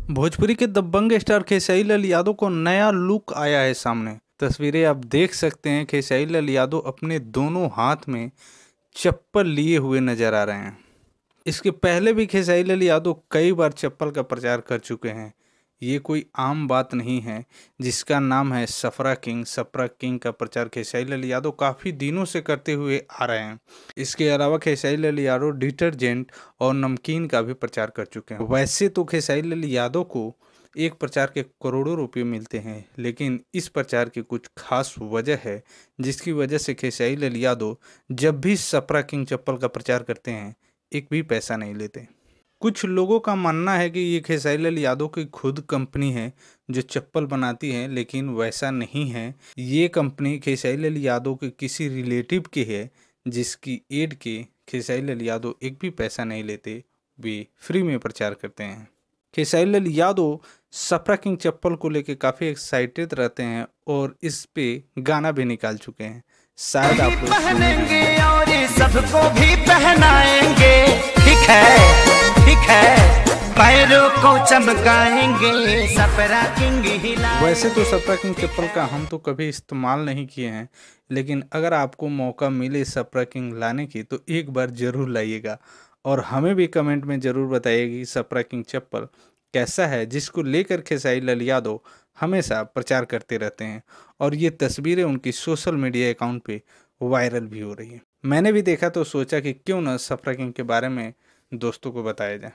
भोजपुरी के दबंग स्टार खेसारी लाल यादव को नया लुक आया है सामने। तस्वीरें आप देख सकते हैं। खेसारी लाल यादव अपने दोनों हाथ में चप्पल लिए हुए नजर आ रहे हैं। इसके पहले भी खेसारी लाल यादव कई बार चप्पल का प्रचार कर चुके हैं। ये कोई आम बात नहीं है, जिसका नाम है सफरा किंग। सफरा किंग का प्रचार खेसारी लाल यादव काफ़ी दिनों से करते हुए आ रहे हैं। इसके अलावा खेसारी लाल यादव डिटर्जेंट और नमकीन का भी प्रचार कर चुके हैं। वैसे तो खेसारी लाल यादव को एक प्रचार के करोड़ों रुपए मिलते हैं, लेकिन इस प्रचार की कुछ खास वजह है, जिसकी वजह से खेसारी लाल यादव जब भी सफरा किंग चप्पल का प्रचार करते हैं, एक भी पैसा नहीं लेते। कुछ लोगों का मानना है कि ये खेसारी लाल यादव की खुद कंपनी है जो चप्पल बनाती है, लेकिन वैसा नहीं है। ये कंपनी खेसारी लाल यादव के किसी रिलेटिव की है, जिसकी एड के खेसारी लाल यादव एक भी पैसा नहीं लेते, वे फ्री में प्रचार करते हैं। खेसारी लाल यादव सफरा किंग चप्पल को लेकर काफ़ी एक्साइटेड रहते हैं और इस पे गाना भी निकाल चुके हैं। शायद आप लोग पहनेंगे और सबको भी पहनाएंगे। ठीक है पैरों को चमकाएंगे, सफरा किंग हिलाएंगे। वैसे तो सफरा किंग चप्पल का हम तो कभी इस्तेमाल नहीं किए हैं, लेकिन अगर आपको मौका मिले सफरा किंग लाने की तो एक बार ज़रूर लाइएगा और हमें भी कमेंट में ज़रूर बताइएगा कि सफरा किंग चप्पल कैसा है, जिसको लेकर खेसारी लाल यादव हमेशा प्रचार करते रहते हैं और ये तस्वीरें उनकी सोशल मीडिया अकाउंट पे वायरल भी हो रही है। मैंने भी देखा तो सोचा कि क्यों ना सफरा किंग के बारे में दोस्तों को बताया जाए।